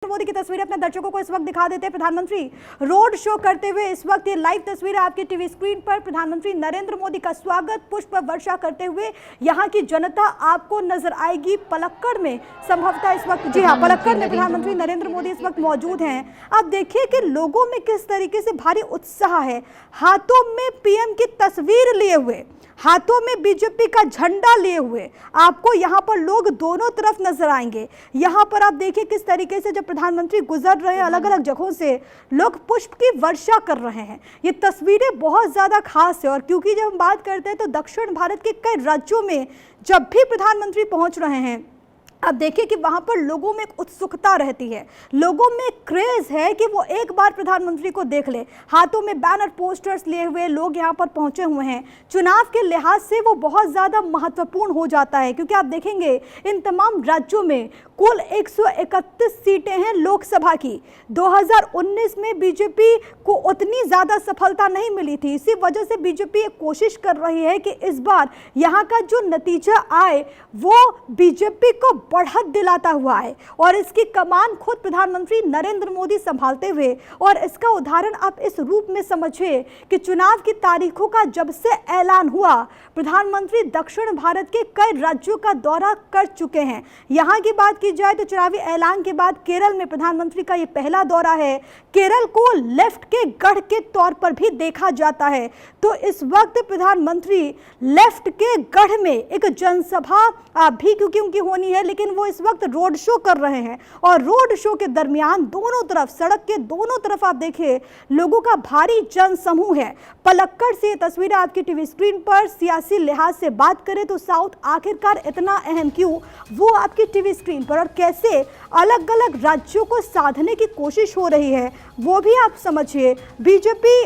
मोदी की तस्वीरें अपने दर्शकों को इस वक्त दिखा देते हैं। प्रधानमंत्री रोड शो करते हुए इस वक्त ये लाइव तस्वीरें आपकी टीवी स्क्रीन पर प्रधानमंत्री नरेंद्र मोदी का स्वागत पुष्प वर्षा करते हुए यहाँ की जनता आपको नजर आएगी पलक्कड़ में। संभवतः इस वक्त जी हाँ, पलक्कड़ में प्रधानमंत्री नरेंद्र मोदी इस वक्त मौजूद हैं। आप देखिए कि लोगों में किस तरीके से भारी उत्साह है, हाथों में पीएम की तस्वीर लिए हुए, हाथों में बीजेपी का झंडा लिए हुए आपको यहाँ पर लोग दोनों तरफ नजर आएंगे। यहाँ पर आप देखिए किस तरीके से जब प्रधानमंत्री गुजर रहे हैं अलग अलग जगहों से लोग पुष्प की वर्षा कर रहे हैं। ये तस्वीरें बहुत ज्यादा खास है और क्योंकि जब हम बात करते हैं तो दक्षिण भारत के कई राज्यों में जब भी प्रधानमंत्री पहुंच रहे हैं अब देखिए कि वहां पर लोगों में एक उत्सुकता रहती है, लोगों में क्रेज है कि वो एक बार प्रधानमंत्री को देख ले। हाथों में बैनर पोस्टर्स लिए हुए लोग यहां पर पहुंचे हुए हैं। चुनाव के लिहाज से वो बहुत ज़्यादा महत्वपूर्ण हो जाता है क्योंकि आप देखेंगे इन तमाम राज्यों में कुल 131 सीटें हैं लोकसभा की। 2019 में बीजेपी को उतनी ज़्यादा सफलता नहीं मिली थी, इसी वजह से बीजेपी एक कोशिश कर रही है कि इस बार यहाँ का जो नतीजा आए वो बीजेपी को बढ़त दिलाता हुआ है और इसकी कमान खुद प्रधानमंत्री नरेंद्र मोदी संभालते हुए। और इसका उदाहरण आप इस रूप में समझिए कि चुनाव की तारीखों का जब से ऐलान हुआ प्रधानमंत्री दक्षिण भारत के कई राज्यों का दौरा कर चुके हैं। यहाँ की बात की जाए तो चुनावी ऐलान के बाद केरल में प्रधानमंत्री का ये पहला दौरा है। केरल को लेफ्ट के गढ़ के तौर पर भी देखा जाता है, तो इस वक्त प्रधानमंत्री लेफ्ट के गढ़ में एक जनसभा भी क्योंकि उनकी होनी है, लेकिन वो इस वक्त रोड शो कर रहे हैं और रोड शो के दरमियान दोनों तरफ सड़क के दोनों तरफ आप देखिए लोगों का भारी जन समूह है। पलक्कड़ से ये तस्वीरें आपकी टीवी स्क्रीन पर। सियासी लिहाज से बात करें तो साउथ आखिरकार इतना अहम क्यों, वो आपकी टीवी स्क्रीन पर, और कैसे अलग अलग राज्यों को साधने की कोशिश हो रही है वो भी आप समझिए। बीजेपी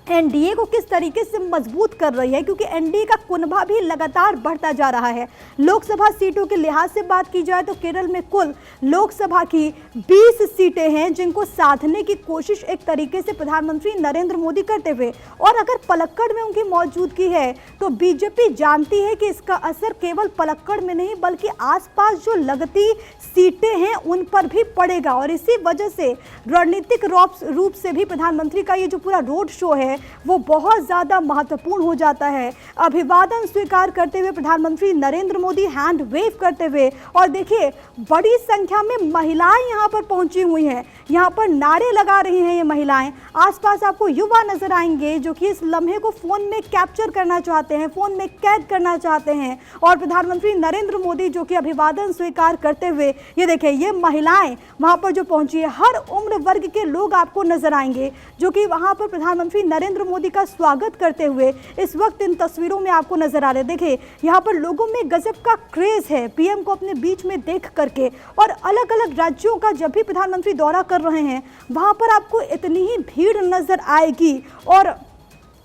एनडीए को किस तरीके से मजबूत कर रही है क्योंकि एनडीए का कुनबा भी लगातार बढ़ता जा रहा है। लोकसभा सीटों के लिहाज से बात की जाए तो केरल में कुल लोकसभा की 20 सीटें हैं जिनको साधने की कोशिश एक तरीके से प्रधानमंत्री नरेंद्र मोदी करते हुए, और अगर पलक्कड़ में उनकी मौजूदगी है तो बीजेपी जानती है कि इसका असर केवल पलक्कड़ में नहीं बल्कि आसपास जो लगती सीटें हैं उन पर भी पड़ेगा। और इसी वजह से रणनीतिक रूप से भी प्रधानमंत्री का ये जो पूरा रोड शो है वो बहुत ज्यादा महत्वपूर्ण हो जाता है। अभिवादन स्वीकार करते हुए प्रधानमंत्री नरेंद्र मोदी हैंड वेव करते हुए, और देखिए बड़ी संख्या में महिलाएं यहां पर पहुंची हुई हैं, यहां पर नारे लगा रही हैं ये महिलाएं। आसपास आपको युवा नजर आएंगे जो कि इस लम्हे को फोन में कैप्चर करना चाहते हैं, फोन में कैद करना चाहते हैं। और प्रधानमंत्री नरेंद्र मोदी जो कि अभिवादन स्वीकार करते हुए, ये देखिए ये महिलाएं वहां पर जो पहुंची है, हर उम्र वर्ग के लोग आपको नजर आएंगे जो कि वहां पर प्रधानमंत्री नरेंद्र मोदी का स्वागत करते हुए इस वक्त इन तस्वीरों में आपको नजर आ रहे हैं। देखिए यहाँ पर लोगों में गजब का क्रेज है पीएम को अपने बीच में देख करके, और अलग अलग राज्यों का जब भी प्रधानमंत्री दौरा कर रहे हैं वहां पर आपको इतनी ही भीड़ नजर आएगी। और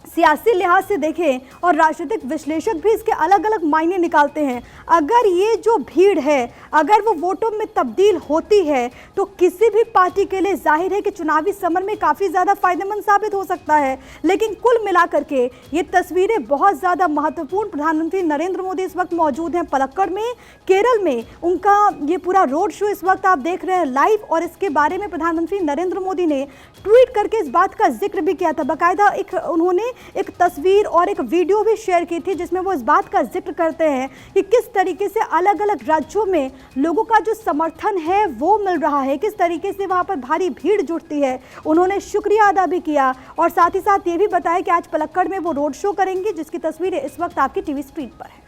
सियासी लिहाज से देखें और राजनीतिक विश्लेषक भी इसके अलग अलग मायने निकालते हैं। अगर ये जो भीड़ है अगर वो वोटों में तब्दील होती है तो किसी भी पार्टी के लिए जाहिर है कि चुनावी समर में काफ़ी ज़्यादा फायदेमंद साबित हो सकता है। लेकिन कुल मिलाकर के ये तस्वीरें बहुत ज़्यादा महत्वपूर्ण। प्रधानमंत्री नरेंद्र मोदी इस वक्त मौजूद हैं पलक्कड़ में, केरल में उनका ये पूरा रोड शो इस वक्त आप देख रहे हैं लाइव। और इसके बारे में प्रधानमंत्री नरेंद्र मोदी ने ट्वीट करके इस बात का जिक्र भी किया था। बाकायदा उन्होंने एक तस्वीर और एक वीडियो भी शेयर की थी जिसमें वो इस बात का जिक्र करते हैं कि किस तरीके से अलग अलग राज्यों में लोगों का जो समर्थन है वो मिल रहा है, किस तरीके से वहां पर भारी भीड़ जुटती है। उन्होंने शुक्रिया अदा भी किया और साथ ही साथ ये भी बताया कि आज पलक्कड़ में वो रोड शो करेंगे जिसकी तस्वीरें इस वक्त आपकी टीवी स्क्रीन पर है।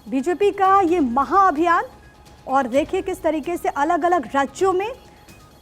बीजेपी का ये महाअभियान, और देखिए किस तरीके से अलग अलग राज्यों में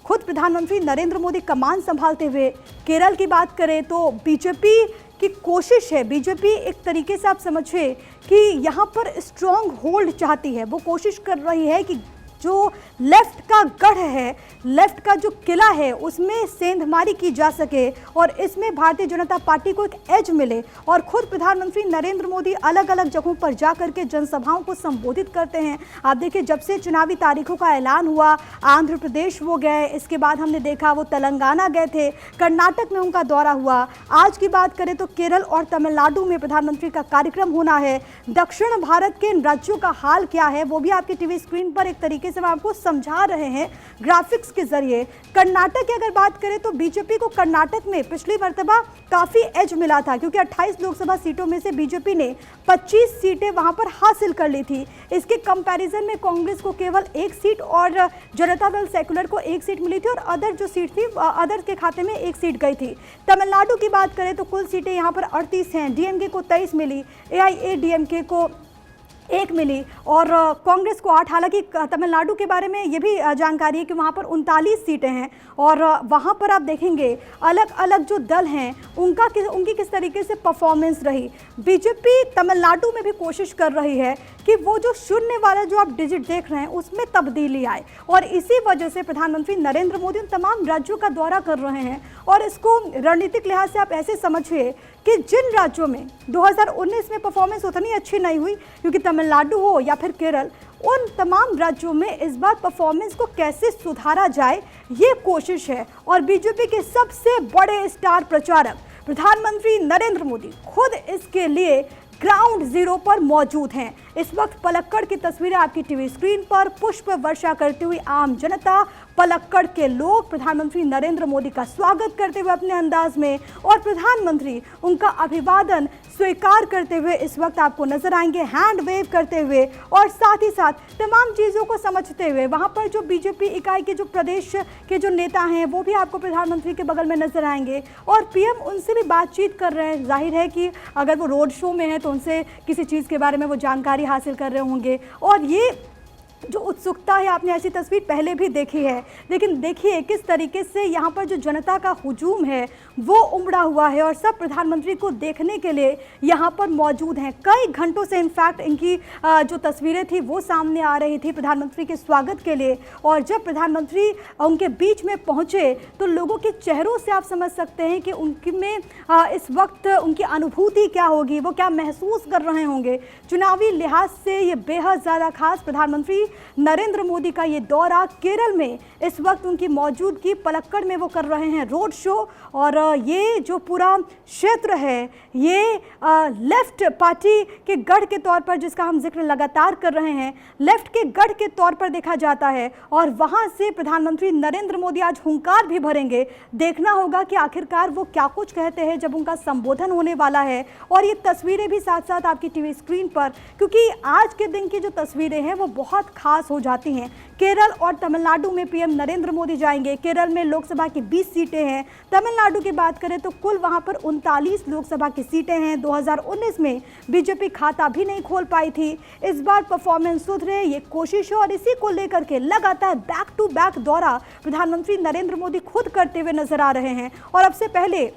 खुद प्रधानमंत्री नरेंद्र मोदी कमान संभालते हुए। केरल की बात करें तो बीजेपी की कोशिश है, बीजेपी एक तरीके से आप समझिए कि यहाँ पर स्ट्रॉन्ग होल्ड चाहती है, वो कोशिश कर रही है कि जो लेफ्ट का गढ़ है, लेफ्ट का जो किला है, उसमें सेंधमारी की जा सके और इसमें भारतीय जनता पार्टी को एक एज मिले। और खुद प्रधानमंत्री नरेंद्र मोदी अलग अलग जगहों पर जा करके जनसभाओं को संबोधित करते हैं। आप देखिए, जब से चुनावी तारीखों का ऐलान हुआ, आंध्र प्रदेश वो गए, इसके बाद हमने देखा वो तेलंगाना गए थे, कर्नाटक में उनका दौरा हुआ। आज की बात करें तो केरल और तमिलनाडु में प्रधानमंत्री का कार्यक्रम होना है। दक्षिण भारत के इन राज्यों का हाल क्या है वो भी आपकी टीवी स्क्रीन पर एक तरीके से हम आपको समझा रहे हैं ग्राफिक्स के जरिए। कर्नाटक की अगर बात करें तो बीजेपी को कर्नाटक में पिछली मर्तबा काफी एज मिला था, क्योंकि 28 लोकसभा सीटों में से बीजेपी ने 25 सीटें वहां पर हासिल कर ली थी। इसके कंपैरिजन में कांग्रेस को केवल 1 सीट और जनता दल सेकुलर को 1 सीट मिली थी और अदर जो सीट थी अदर के खाते में 1 सीट गई थी। तमिलनाडु की बात करें तो कुल सीटें यहां पर 38 हैं, डीएमके को 23 मिली, एआईएडीएमके को 1 मिली और कांग्रेस को 8। हालांकि तमिलनाडु के बारे में ये भी जानकारी है कि वहाँ पर 39 सीटें हैं और वहाँ पर आप देखेंगे अलग अलग जो दल हैं उनकी किस तरीके से परफॉर्मेंस रही। बीजेपी तमिलनाडु में भी कोशिश कर रही है कि वो जो शून्य वाला जो आप डिजिट देख रहे हैं उसमें तब्दीली आए और इसी वजह से प्रधानमंत्री नरेंद्र मोदी उन तमाम राज्यों का दौरा कर रहे हैं। और इसको रणनीतिक लिहाज से आप ऐसे समझिए कि जिन राज्यों में 2019 में परफॉर्मेंस उतनी अच्छी नहीं हुई, क्योंकि तमिलनाडु हो या फिर केरल, उन तमाम राज्यों में इस बार परफॉर्मेंस को कैसे सुधारा जाए ये कोशिश है। और बीजेपी के सबसे बड़े स्टार प्रचारक प्रधानमंत्री नरेंद्र मोदी खुद इसके लिए ग्राउंड जीरो पर मौजूद हैं। इस वक्त पलक्कड़ की तस्वीरें आपकी टीवी स्क्रीन पर, पुष्प वर्षा करती हुई आम जनता, पलक्कड़ के लोग प्रधानमंत्री नरेंद्र मोदी का स्वागत करते हुए अपने अंदाज में और प्रधानमंत्री उनका अभिवादन स्वीकार करते हुए इस वक्त आपको नजर आएंगे, हैंड वेव करते हुए और साथ ही साथ तमाम चीज़ों को समझते हुए। वहां पर जो बीजेपी इकाई के जो प्रदेश के जो नेता हैं वो भी आपको प्रधानमंत्री के बगल में नजर आएंगे और पीएम उनसे भी बातचीत कर रहे हैं। जाहिर है कि अगर वो रोड शो में है तो उनसे किसी चीज़ के बारे में वो जानकारी हासिल कर रहे होंगे। और ये जो उत्सुकता है, आपने ऐसी तस्वीर पहले भी देखी है, लेकिन देखिए किस तरीके से यहाँ पर जो जनता का हुजूम है वो उमड़ा हुआ है और सब प्रधानमंत्री को देखने के लिए यहाँ पर मौजूद हैं। कई घंटों से इनफैक्ट इनकी जो तस्वीरें थी वो सामने आ रही थी प्रधानमंत्री के स्वागत के लिए। और जब प्रधानमंत्री उनके बीच में पहुँचे तो लोगों के चेहरों से आप समझ सकते हैं कि उनमें इस वक्त उनकी अनुभूति क्या होगी, वो क्या महसूस कर रहे होंगे। चुनावी लिहाज से ये बेहद ज़्यादा खास प्रधानमंत्री नरेंद्र मोदी का ये दौरा केरल में इस वक्त उनकी मौजूदगी, पलक्कड़ में वो कर रहे हैं रोड शो। और ये जो पूरा क्षेत्र है ये लेफ्ट पार्टी के गढ़ के तौर पर, जिसका हम जिक्र लगातार कर रहे हैं, लेफ्ट के गढ़ के तौर पर देखा जाता है। और वहाँ से प्रधानमंत्री नरेंद्र मोदी आज हुंकार भी भरेंगे। देखना होगा कि आखिरकार वो क्या कुछ कहते हैं जब उनका संबोधन होने वाला है। और ये तस्वीरें भी साथ साथ आपकी टीवी स्क्रीन पर, क्योंकि आज के दिन की जो तस्वीरें हैं वो बहुत खास हो जाती हैं। केरल और तमिलनाडु में पीएम नरेंद्र मोदी जाएंगे। केरल में लोकसभा की 20 सीटें हैं। तमिलनाडु की बात करें तो कुल वहां पर 39 लोकसभा की सीटें हैं। 2019 में बीजेपी खाता भी नहीं खोल पाई थी। इस बार परफॉर्मेंस सुधरे ये कोशिश है और इसी को लेकर के लगातार बैक टू बैक दौरा प्रधानमंत्री नरेंद्र मोदी खुद करते हुए नजर आ रहे हैं। और अब से पहले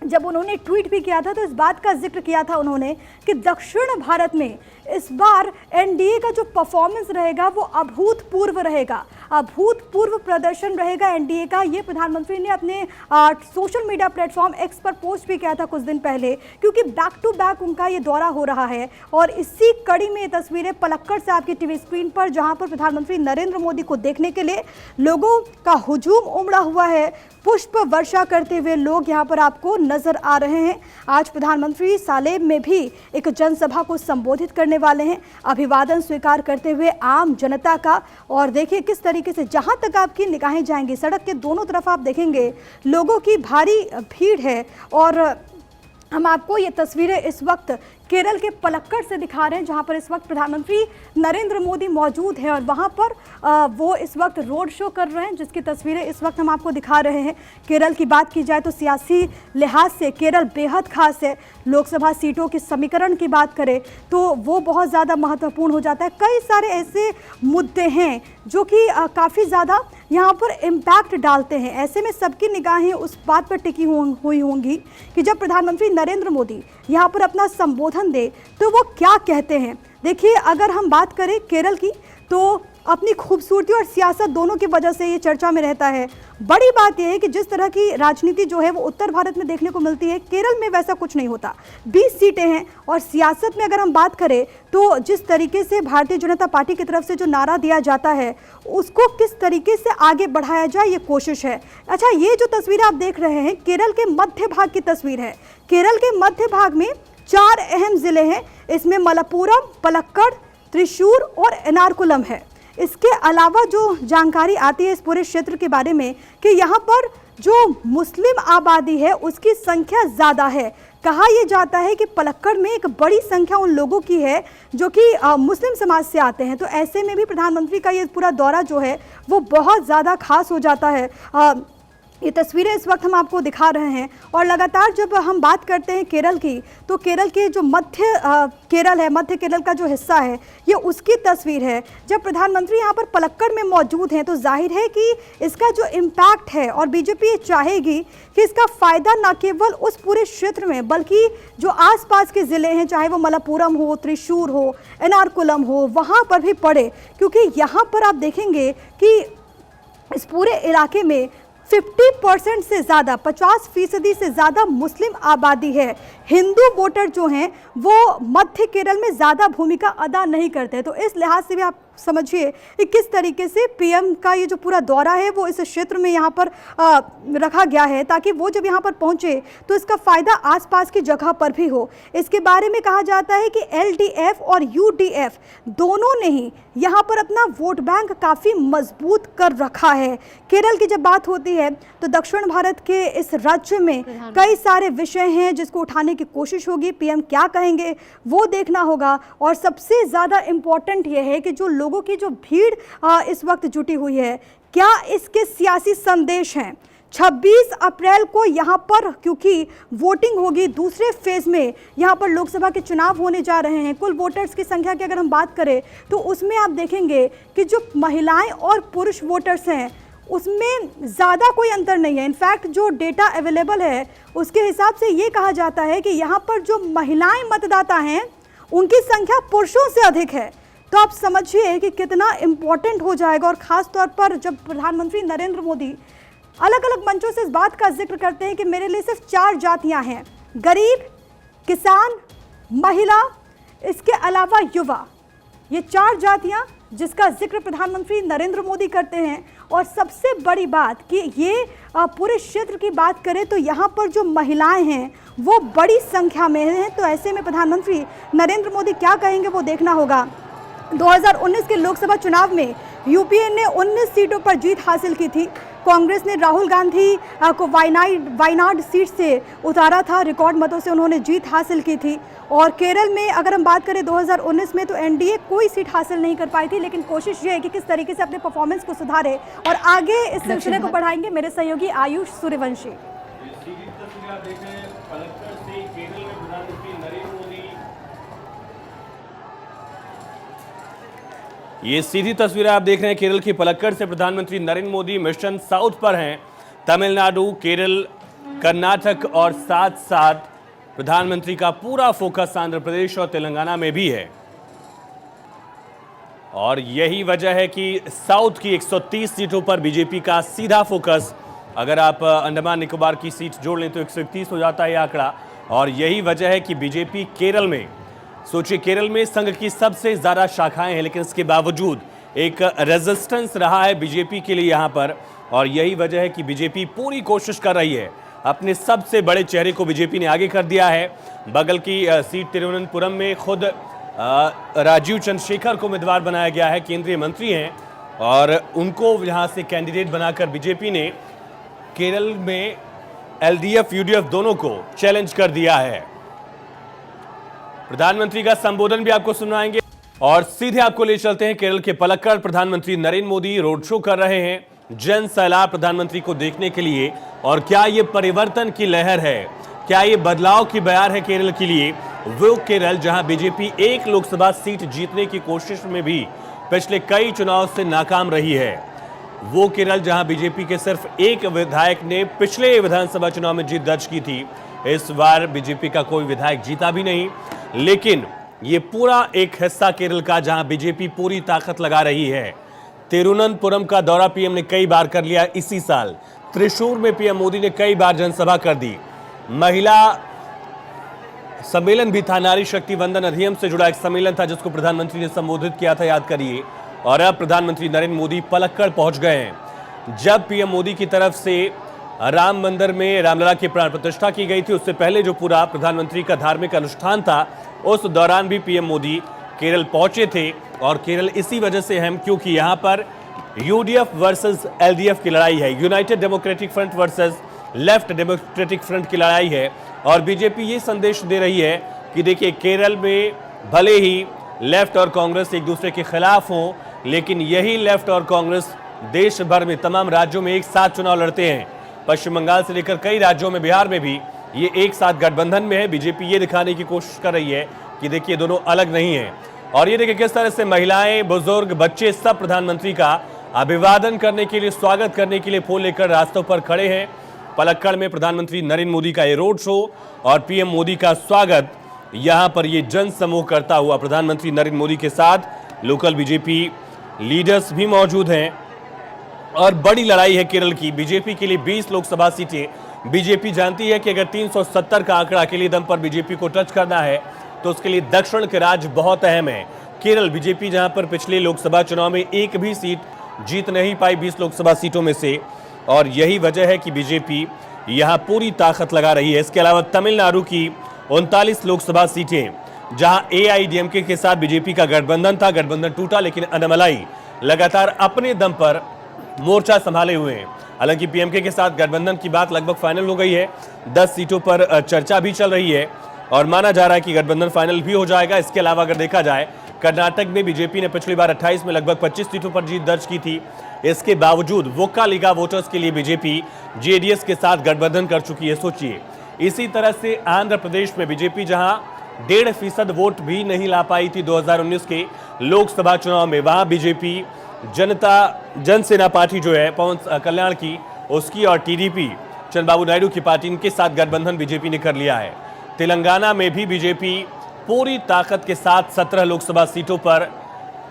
जब उन्होंने ट्वीट भी किया था तो इस बात का जिक्र किया था उन्होंने कि दक्षिण भारत में इस बार एनडीए का जो परफॉर्मेंस रहेगा वो अभूतपूर्व रहेगा, अभूतपूर्व प्रदर्शन रहेगा एनडीए का। ये प्रधानमंत्री ने अपने सोशल मीडिया प्लेटफॉर्म एक्स पर पोस्ट भी किया था कुछ दिन पहले, क्योंकि बैक टू बैक उनका ये दौरा हो रहा है। और इसी कड़ी में ये तस्वीरें पलक्कड़ से आपकी टीवी स्क्रीन पर, जहां पर प्रधानमंत्री नरेंद्र मोदी को देखने के लिए लोगों का हुजूम उमड़ा हुआ है। पुष्प वर्षा करते हुए लोग यहाँ पर आपको नजर आ रहे हैं। आज प्रधानमंत्री सालेम में भी एक जनसभा को संबोधित करने वाले हैं, अभिवादन स्वीकार करते हुए आम जनता का। और देखिए किस तरीके से जहां तक आपकी निगाहें जाएंगी, सड़क के दोनों तरफ आप देखेंगे लोगों की भारी भीड़ है। और हम आपको ये तस्वीरें इस वक्त केरल के पलक्कड़ से दिखा रहे हैं, जहां पर इस वक्त प्रधानमंत्री नरेंद्र मोदी मौजूद हैं और वहां पर वो इस वक्त रोड शो कर रहे हैं, जिसकी तस्वीरें इस वक्त हम आपको दिखा रहे हैं। केरल की बात की जाए तो सियासी लिहाज से केरल बेहद खास है। लोकसभा सीटों के समीकरण की बात करें तो वो बहुत ज़्यादा महत्वपूर्ण हो जाता है। कई सारे ऐसे मुद्दे हैं जो कि काफ़ी ज़्यादा यहाँ पर इम्पैक्ट डालते हैं। ऐसे में सबकी निगाहें उस बात पर टिकी हुई होंगी कि जब प्रधानमंत्री नरेंद्र मोदी यहाँ पर अपना संबोधन दे तो वो क्या कहते हैं। देखिए, अगर हम बात करें केरल की तो अपनी खूबसूरती और सियासत दोनों की वजह से ये चर्चा में रहता है। बड़ी बात यह है कि जिस तरह की राजनीति जो है वो उत्तर भारत में देखने को मिलती है, केरल में वैसा कुछ नहीं होता। 20 सीटें हैं और सियासत में अगर हम बात करें तो जिस तरीके से भारतीय जनता पार्टी की तरफ से जो नारा दिया जाता है उसको किस तरीके से आगे बढ़ाया जाए, ये कोशिश है। अच्छा, ये जो तस्वीर आप देख रहे हैं केरल के मध्य भाग की तस्वीर है। केरल के मध्य भाग में 4 अहम जिले हैं। इसमें मलप्पुरम, पलक्कड़, त्रिशूर और एर्नाकुलम है। इसके अलावा जो जानकारी आती है इस पूरे क्षेत्र के बारे में कि यहाँ पर जो मुस्लिम आबादी है उसकी संख्या ज़्यादा है। कहा यह जाता है कि पलक्कड़ में एक बड़ी संख्या उन लोगों की है जो कि मुस्लिम समाज से आते हैं। तो ऐसे में भी प्रधानमंत्री का ये पूरा दौरा जो है वो बहुत ज़्यादा खास हो जाता है। ये तस्वीरें इस वक्त हम आपको दिखा रहे हैं। और लगातार जब हम बात करते हैं केरल की तो केरल के जो मध्य केरल का जो हिस्सा है ये उसकी तस्वीर है। जब प्रधानमंत्री यहाँ पर पलक्कड़ में मौजूद हैं तो जाहिर है कि इसका जो इम्पैक्ट है और बीजेपी ये चाहेगी कि इसका फ़ायदा न केवल उस पूरे क्षेत्र में बल्कि जो आसपास के ज़िले हैं, चाहे वो मलप्पुरम हो, त्रिशूर हो, एर्नाकुलम हो, वहाँ पर भी पड़े। क्योंकि यहाँ पर आप देखेंगे कि इस पूरे इलाके में 50% से ज़्यादा 50% से ज़्यादा मुस्लिम आबादी है। हिंदू वोटर जो हैं वो मध्य केरल में ज़्यादा भूमिका अदा नहीं करते। तो इस लिहाज से भी आप समझिए कि किस तरीके से पीएम का ये जो पूरा दौरा है वो इस क्षेत्र में यहाँ पर रखा गया है ताकि वो जब यहाँ पर पहुँचे तो इसका फ़ायदा आसपास की जगह पर भी हो। इसके बारे में कहा जाता है कि एलडीएफ और यूडीएफ दोनों ने ही यहाँ पर अपना वोट बैंक काफ़ी मजबूत कर रखा है। केरल की जब बात होती है तो दक्षिण भारत के इस राज्य में कई सारे विषय हैं जिसको उठाने की कोशिश होगी। पीएम क्या कहेंगे वो देखना होगा। और सबसे ज़्यादा इम्पोर्टेंट ये है कि जो लोगों की जो भीड़ इस वक्त जुटी हुई है, क्या इसके सियासी संदेश हैं। 26 अप्रैल को यहाँ पर क्योंकि वोटिंग होगी, दूसरे फेज़ में यहाँ पर लोकसभा के चुनाव होने जा रहे हैं। कुल वोटर्स की संख्या की अगर हम बात करें तो उसमें आप देखेंगे कि जो महिलाएं और पुरुष वोटर्स हैं उसमें ज़्यादा कोई अंतर नहीं है। इनफैक्ट जो डेटा अवेलेबल है उसके हिसाब से ये कहा जाता है कि यहाँ पर जो महिलाएं मतदाता हैं उनकी संख्या पुरुषों से अधिक है। तो आप समझिए कि कितना इम्पोर्टेंट हो जाएगा। और ख़ास तौर पर जब प्रधानमंत्री नरेंद्र मोदी अलग अलग मंचों से इस बात का जिक्र करते हैं कि मेरे लिए सिर्फ 4 जातियां हैं, गरीब, किसान, महिला, इसके अलावा युवा, ये 4 जातियां जिसका जिक्र प्रधानमंत्री नरेंद्र मोदी करते हैं। और सबसे बड़ी बात कि ये पूरे क्षेत्र की बात करें तो यहाँ पर जो महिलाएं हैं वो बड़ी संख्या में हैं। तो ऐसे में प्रधानमंत्री नरेंद्र मोदी क्या कहेंगे वो देखना होगा। 2019 के लोकसभा चुनाव में यूपीए ने 19 सीटों पर जीत हासिल की थी। कांग्रेस ने राहुल गांधी को वायनाड सीट से उतारा था, रिकॉर्ड मतों से उन्होंने जीत हासिल की थी। और केरल में अगर हम बात करें 2019 में तो एनडीए कोई सीट हासिल नहीं कर पाई थी। लेकिन कोशिश ये है कि किस तरीके से अपने परफॉर्मेंस को सुधारे और आगे इस सिलसिले को बढ़ाएंगे मेरे सहयोगी आयुष सूर्यवंशी। ये सीधी तस्वीरें आप देख रहे हैं केरल की पलक्कड़ से। प्रधानमंत्री नरेंद्र मोदी मिशन साउथ पर हैं। तमिलनाडु, केरल, कर्नाटक और साथ साथ प्रधानमंत्री का पूरा फोकस आंध्र प्रदेश और तेलंगाना में भी है। और यही वजह है कि साउथ की 130 सीटों पर बीजेपी का सीधा फोकस, अगर आप अंडमान निकोबार की सीट जोड़ लें तो 131 हो जाता है आंकड़ा। और यही वजह है कि बीजेपी केरल में, सोचिए केरल में संघ की सबसे ज्यादा शाखाएं हैं लेकिन इसके बावजूद एक रेजिस्टेंस रहा है बीजेपी के लिए यहां पर। और यही वजह है कि बीजेपी पूरी कोशिश कर रही है। अपने सबसे बड़े चेहरे को बीजेपी ने आगे कर दिया है। बगल की सीट तिरुवनंतपुरम में खुद राजीव चंद्रशेखर को उम्मीदवार बनाया गया है, केंद्रीय मंत्री हैं, और उनको यहां से कैंडिडेट बनाकर बीजेपी ने केरल में एलडीएफ यूडीएफ दोनों को चैलेंज कर दिया है। प्रधानमंत्री का संबोधन भी आपको सुनाएंगे और सीधे आपको ले चलते हैं केरल के पलक्कड़। प्रधानमंत्री नरेंद्र मोदी रोड शो कर रहे हैं, जन सैलाब प्रधानमंत्री को देखने के लिए। और क्या ये परिवर्तन की लहर है, क्या ये बदलाव की बयार है केरल के लिए? वो केरल जहां बीजेपी एक लोकसभा सीट जीतने की कोशिश में भी पिछले कई चुनाव से नाकाम रही है। वो केरल जहां बीजेपी के सिर्फ एक विधायक ने पिछले विधानसभा चुनाव में जीत दर्ज की थी। इस बार बीजेपी का कोई विधायक जीता भी नहीं। लेकिन ये पूरा एक हिस्सा केरल का जहां बीजेपी पूरी ताकत लगा रही है। तिरुवनंतपुरम का दौरा पीएम ने कई बार कर लिया इसी साल। त्रिशूर में पीएम मोदी ने कई बार जनसभा कर दी। महिला सम्मेलन भी था, नारी शक्ति वंदन अधिनियम से जुड़ा एक सम्मेलन था जिसको प्रधानमंत्री ने संबोधित किया था, याद करिए। और अब प्रधानमंत्री नरेंद्र मोदी पलक्कड़ पहुंच गए हैं। जब पीएम मोदी की तरफ से राम मंदिर में रामलला की प्राण प्रतिष्ठा की गई थी, उससे पहले जो पूरा प्रधानमंत्री का धार्मिक अनुष्ठान था, उस दौरान भी पीएम मोदी केरल पहुंचे थे। और केरल इसी वजह से अहम क्योंकि यहां पर यूडीएफ वर्सेस एलडीएफ की लड़ाई है, United democratic front versus left democratic front की लड़ाई है। और बीजेपी ये संदेश दे रही है कि देखिए, केरल में भले ही लेफ्ट और कांग्रेस एक दूसरे के खिलाफ हों, लेकिन यही लेफ्ट और कांग्रेस देश भर में तमाम राज्यों में एक साथ चुनाव लड़ते हैं। पश्चिम बंगाल से लेकर कई राज्यों में, बिहार में भी ये एक साथ गठबंधन में है। बीजेपी ये दिखाने की कोशिश कर रही है कि देखिए, दोनों अलग नहीं है। और ये देखिए किस तरह से महिलाएं, बुजुर्ग, बच्चे सब प्रधानमंत्री का अभिवादन करने के लिए, स्वागत करने के लिए फूल लेकर रास्तों पर खड़े हैं। पलक्कड़ में प्रधानमंत्री नरेंद्र मोदी का ये रोड शो और पीएम मोदी का स्वागत, यहां पर ये जन समूह करता हुआ प्रधानमंत्री नरेंद्र मोदी के साथ लोकल बीजेपी लीडर्स भी मौजूद हैं। और बड़ी लड़ाई है केरल की। बीजेपी के लिए 20 लोकसभा सीटें। बीजेपी जानती है कि अगर 370 का आंकड़ा अकेले दम पर बीजेपी को टच करना है तो उसके लिए दक्षिण के राज्य बहुत अहम है। केरल बीजेपी जहां पर पिछले लोकसभा चुनाव में एक भी सीट जीत नहीं पाई 20 लोकसभा सीटों में से, और यही वजह है कि बीजेपी यहां पूरी ताकत लगा रही है। इसके अलावा तमिलनाडु की 39 लोकसभा सीटें, जहां एआईडीएमके के साथ बीजेपी का गठबंधन था, गठबंधन टूटा, लेकिन अन्नामलाई लगातार अपने दम पर मोर्चा संभाले हुए हैं। हालांकि पीएमके के साथ गठबंधन की बात लगभग फाइनल हो गई है। 10 सीटों पर चर्चा भी चल रही है और माना जा रहा है कि गठबंधन फाइनल भी हो जाएगा। इसके अलावा अगर देखा जाए, कर्नाटक में बीजेपी ने पिछली बार 28 में लगभग 25 सीटों पर जीत दर्ज की थी। इसके बावजूद वोक्कालिगा वोटर्स के लिए बीजेपी जेडीएस के साथ गठबंधन कर चुकी है, सोचिए। इसी तरह से आंध्र प्रदेश में बीजेपी जहां 1.5% वोट भी नहीं ला पाई थी 2019 के लोकसभा चुनाव में, वहां बीजेपी जनसेना पार्टी जो है पवन कल्याण की, उसकी और टीडीपी चंद्रबाबू नायडू की पार्टी, इनके साथ गठबंधन बीजेपी ने कर लिया है। तेलंगाना में भी बीजेपी पूरी ताकत के साथ 17 लोकसभा सीटों पर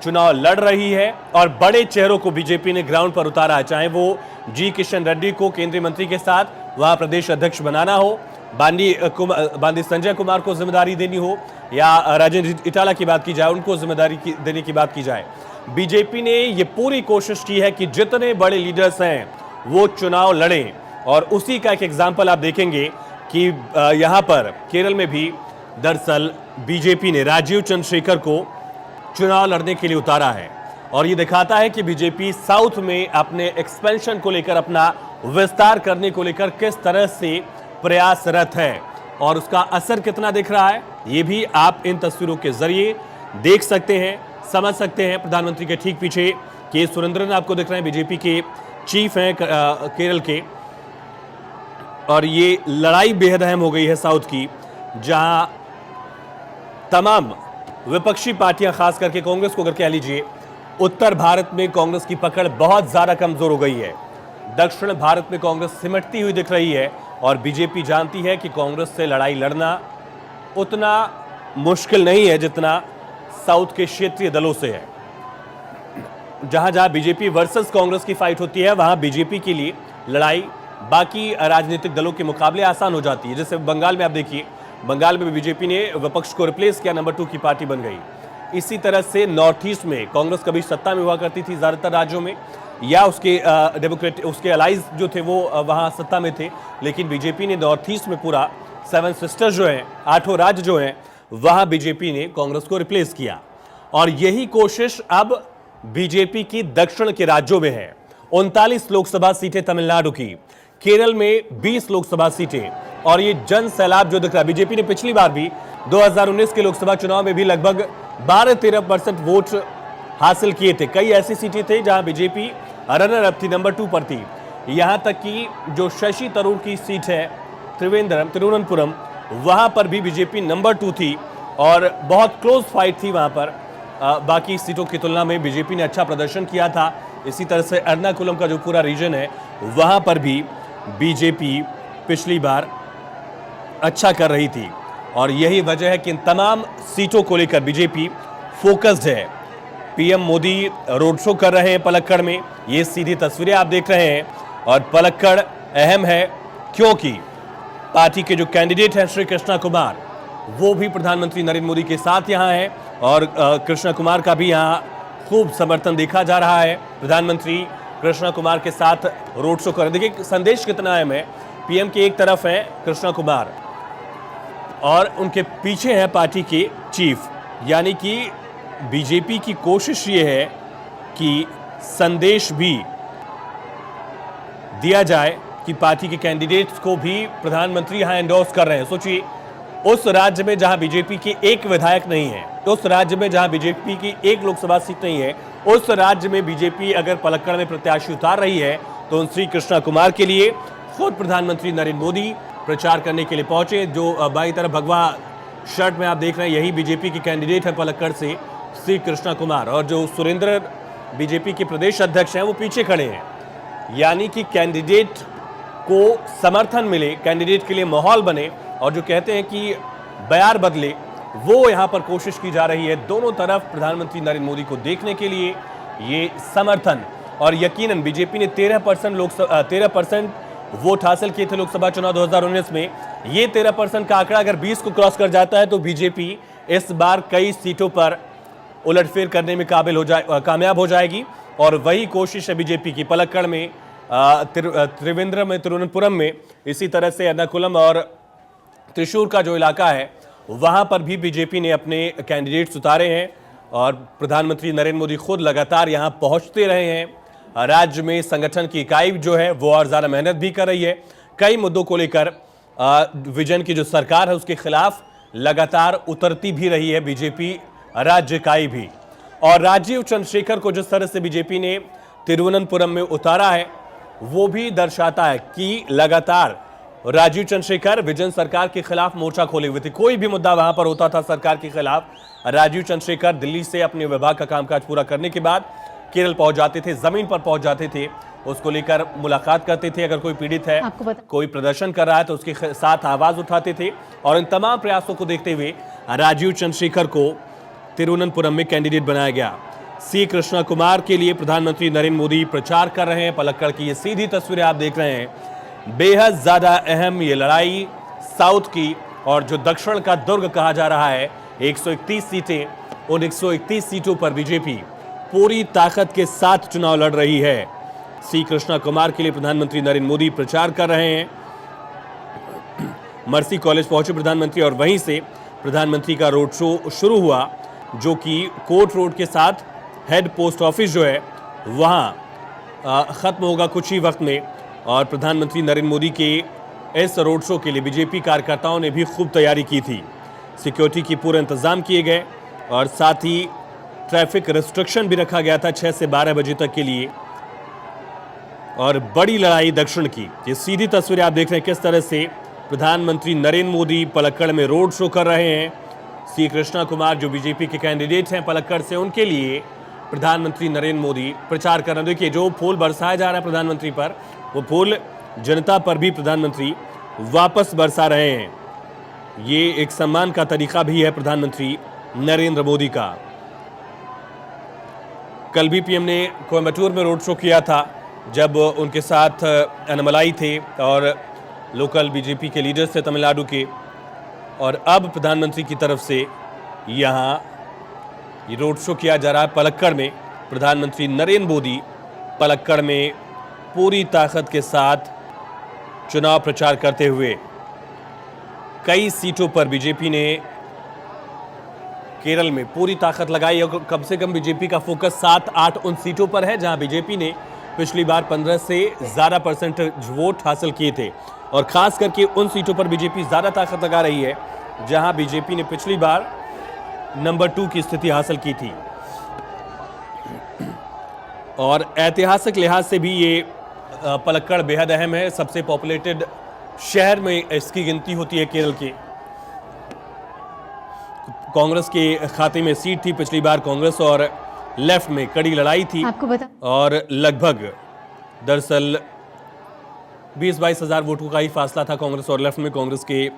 चुनाव लड़ रही है और बड़े चेहरों को बीजेपी ने ग्राउंड पर उतारा है, चाहे वो जी किशन रेड्डी को केंद्रीय मंत्री के साथ वहां प्रदेश अध्यक्ष बनाना हो, बांदी संजय कुमार को जिम्मेदारी देनी हो, या राजेंद्र इटाला की बात की जाए, उनको जिम्मेदारी देने की बात की जाए। बीजेपी ने ये पूरी कोशिश की है कि जितने बड़े लीडर्स हैं वो चुनाव लड़ें। और उसी का एक एग्जाम्पल आप देखेंगे कि यहाँ पर केरल में भी दरअसल बीजेपी ने राजीव चंद्रशेखर को चुनाव लड़ने के लिए उतारा है। और ये दिखाता है कि बीजेपी साउथ में अपने एक्सपेंशन को लेकर, अपना विस्तार करने को लेकर किस तरह से प्रयासरत है और उसका असर कितना दिख रहा है, ये भी आप इन तस्वीरों के जरिए देख सकते हैं, समझ सकते हैं। प्रधानमंत्री के ठीक पीछे के सुरेंद्रन आपको दिख रहे हैं, बीजेपी के चीफ हैं केरल के। और ये लड़ाई बेहद अहम हो गई है साउथ की, जहां तमाम विपक्षी पार्टियां, खास करके कांग्रेस को अगर कह लीजिए, उत्तर भारत में कांग्रेस की पकड़ बहुत ज्यादा कमजोर हो गई है। दक्षिण भारत में कांग्रेस सिमटती हुई दिख रही है और बीजेपी जानती है कि कांग्रेस से लड़ाई लड़ना उतना मुश्किल नहीं है जितना साउथ के क्षेत्रीय दलों से है। जहां जहां बीजेपी वर्सेस कांग्रेस की फाइट होती है, वहां बीजेपी के लिए लड़ाई बाकी राजनीतिक दलों के मुकाबले आसान हो जाती है। जैसे बंगाल में आप देखिए, बंगाल में बीजेपी ने विपक्ष को रिप्लेस किया, नंबर 2 की पार्टी बन गई। इसी तरह से नॉर्थ ईस्ट में कांग्रेस कभी सत्ता में हुआ करती थी ज्यादातर राज्यों में, या उसके अलाइज जो थे वो वहां सत्ता में थे, लेकिन बीजेपी ने नॉर्थ ईस्ट में पूरा 7 सिस्टर्स जो हैं, 8 राज्य जो हैं, वहां बीजेपी ने कांग्रेस को रिप्लेस किया। और यही कोशिश अब बीजेपी की दक्षिण के राज्यों में है। 39 लोकसभा सीटें तमिलनाडु की, केरल में 20 लोकसभा सीटें। और ये जन सैलाब जो दिख रहा है, बीजेपी ने पिछली बार भी 2019 के लोकसभा चुनाव में भी लगभग 12-13% वोट हासिल किए थे। कई ऐसी सीटें थे जहां बीजेपी रनर अप थी, नंबर 2 पर थी। यहां तक कि जो शशि तरूर की सीट है तिरुवनंतपुरम, वहां पर भी बीजेपी नंबर 2 थी और बहुत क्लोज फाइट थी वहां पर। बाकी सीटों की तुलना में बीजेपी ने अच्छा प्रदर्शन किया था। इसी तरह से एर्नाकुलम का जो पूरा रीजन है, वहां पर भी बीजेपी पिछली बार अच्छा कर रही थी। और यही वजह है कि इन तमाम सीटों को लेकर बीजेपी फोकस्ड है। पीएम मोदी रोड शो कर रहे हैं पलक्कड़ में। ये सीधी तस्वीरें आप देख रहे हैं। और पलक्कड़ अहम है क्योंकि पार्टी के जो कैंडिडेट हैं श्री कृष्णा कुमार, वो भी प्रधानमंत्री नरेंद्र मोदी के साथ यहाँ हैं और कृष्णा कुमार का भी यहाँ खूब समर्थन देखा जा रहा है। प्रधानमंत्री कृष्णा कुमार के साथ रोड शो कर, देखिए संदेश कितना अहम है। पीएम के एक तरफ है कृष्णा कुमार और उनके पीछे है पार्टी के चीफ, यानी कि बीजेपी की कोशिश ये है कि संदेश भी दिया जाए कि पार्टी के कैंडिडेट्स को भी प्रधानमंत्री यहां एंडोर्स कर रहे हैं। सोचिए, उस राज्य में जहां बीजेपी की एक विधायक नहीं है, उस राज्य में जहां बीजेपी की एक लोकसभा सीट नहीं है, उस राज्य में बीजेपी अगर पलक्कड़ में प्रत्याशी उतार रही है तो श्री कृष्णा कुमार के लिए खुद प्रधानमंत्री नरेंद्र मोदी प्रचार करने के लिए पहुंचे। जो बाई तरफ भगवा शर्ट में आप देख रहे हैं, यही बीजेपी के कैंडिडेट है पलक्कड़ से श्री कृष्णा कुमार, और जो सुरेंद्र बीजेपी के प्रदेश अध्यक्ष हैं वो पीछे खड़े हैं। यानी कि कैंडिडेट को समर्थन मिले, कैंडिडेट के लिए माहौल बने और जो कहते हैं कि बयार बदले, वो यहाँ पर कोशिश की जा रही है। दोनों तरफ प्रधानमंत्री नरेंद्र मोदी को देखने के लिए ये समर्थन, और यकीनन बीजेपी ने 13% वोट हासिल किए थे लोकसभा चुनाव 2019 में। ये 13% का आंकड़ा अगर 20 को क्रॉस कर जाता है तो बीजेपी इस बार कई सीटों पर उलटफेर करने में कामयाब हो जाएगी। और वही कोशिश है बीजेपी की पलक्कड़ में, त्रिवेंद्रम में, तिरुवनंतपुरम में, इसी तरह से एर्नाकुलम और त्रिशूर का जो इलाका है वहां पर भी बीजेपी ने अपने कैंडिडेट्स उतारे हैं और प्रधानमंत्री नरेंद्र मोदी खुद लगातार यहां पहुंचते रहे हैं। राज्य में संगठन की इकाई जो है वो और ज्यादा मेहनत भी कर रही है। कई मुद्दों को लेकर विजन की जो सरकार है उसके खिलाफ लगातार उतरती भी रही है बीजेपी राज्य इकाई भी। और राजीव चंद्रशेखर को जिस तरह से बीजेपी ने तिरुवनंतपुरम में उतारा है वो भी दर्शाता है कि लगातार राजीव चंद्रशेखर विजन सरकार के खिलाफ मोर्चा खोले हुए थे। कोई भी मुद्दा वहां पर होता था सरकार के खिलाफ, राजीव चंद्रशेखर दिल्ली से अपने विभाग का कामकाज पूरा करने के बाद केरल पहुंच जाते थे, जमीन पर पहुंच जाते थे, उसको लेकर मुलाकात करते थे। अगर कोई पीड़ित है, कोई प्रदर्शन कर रहा है तो उसके साथ आवाज उठाते थे। और इन तमाम प्रयासों को देखते हुए राजीव चंद्रशेखर को तिरुवनंतपुरम में कैंडिडेट बनाया गया। सी कृष्णा कुमार के लिए प्रधानमंत्री नरेंद्र मोदी प्रचार कर रहे हैं। पलक्कड़ की ये सीधी तस्वीरें आप देख रहे हैं। बेहद ज्यादा अहम ये लड़ाई साउथ की, और जो दक्षिण का दुर्ग कहा जा रहा है, 131 सीटें, उन 131 सीटों पर बीजेपी पूरी ताकत के साथ चुनाव लड़ रही है। सी कृष्णा कुमार के लिए प्रधानमंत्री नरेंद्र मोदी प्रचार कर रहे हैं। मर्सी कॉलेज पहुंचे प्रधानमंत्री और वहीं से प्रधानमंत्री का रोड शो शुरू हुआ, जो कि कोर्ट रोड के साथ हेड पोस्ट ऑफिस जो है वहाँ ख़त्म होगा कुछ ही वक्त में। और प्रधानमंत्री नरेंद्र मोदी के इस रोड शो के लिए बीजेपी कार्यकर्ताओं ने भी खूब तैयारी की थी। सिक्योरिटी की पूरे इंतज़ाम किए गए और साथ ही ट्रैफिक रिस्ट्रिक्शन भी रखा गया था 6 से 12 बजे तक के लिए। और बड़ी लड़ाई दक्षिण की, ये सीधी तस्वीरें आप देख रहे हैं किस तरह से प्रधानमंत्री नरेंद्र मोदी पलक्कड़ में रोड शो कर रहे हैं। सी कृष्णा कुमार जो बीजेपी के कैंडिडेट हैं पलक्कड़ से, उनके लिए प्रधानमंत्री नरेंद्र मोदी प्रचार कर रहे हैं। देखिए, जो फूल बरसाया जा रहा है प्रधानमंत्री पर, वो फूल जनता पर भी प्रधानमंत्री वापस बरसा रहे हैं। ये एक सम्मान का तरीका भी है प्रधानमंत्री नरेंद्र मोदी का। कल भी पीएम ने कोयम्बटूर में रोड शो किया था, जब उनके साथ अनमलाई थे और लोकल बीजेपी के लीडर्स थे तमिलनाडु के। और अब प्रधानमंत्री की तरफ से यहाँ ये रोड शो किया जा रहा है पलक्कड़ में। प्रधानमंत्री नरेंद्र मोदी पलक्कड़ में पूरी ताकत के साथ चुनाव प्रचार करते हुए। कई सीटों पर बीजेपी ने केरल में पूरी ताकत लगाई और कम से कम बीजेपी का फोकस 7-8 उन सीटों पर है जहां बीजेपी ने पिछली बार 15 से ज़्यादा % वोट हासिल किए थे। और खास करके उन सीटों पर बीजेपी ज़्यादा ताकत लगा रही है जहां बीजेपी ने पिछली बार नंबर 2 की स्थिति हासिल की थी। और ऐतिहासिक लिहाज से भी ये पलक्कड़ बेहद अहम है। सबसे पॉपुलेटेड शहर में इसकी गिनती होती है केरल के। कांग्रेस के खाते में सीट थी पिछली बार, कांग्रेस और लेफ्ट में कड़ी लड़ाई थी। आपको बता और लगभग दरअसल 20-22 हज़ार वोटों का ही फासला था कांग्रेस और लेफ्ट में। कांग्रेस के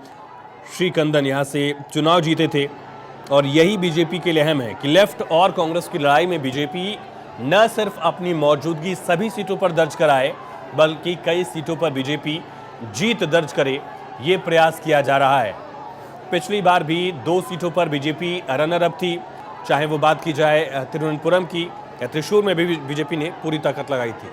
श्री कंदन यहाँ से चुनाव जीते थे और यही बीजेपी के लिए अहम है कि लेफ्ट और कांग्रेस की लड़ाई में बीजेपी न सिर्फ अपनी मौजूदगी सभी सीटों पर दर्ज कराए, बल्कि कई सीटों पर बीजेपी जीत दर्ज करे, ये प्रयास किया जा रहा है। पिछली बार भी 2 सीटों पर बीजेपी रनर अप थी, चाहे वो बात की जाए तिरुवनंतपुरम की या त्रिशूर में भी बीजेपी ने पूरी ताकत लगाई थी।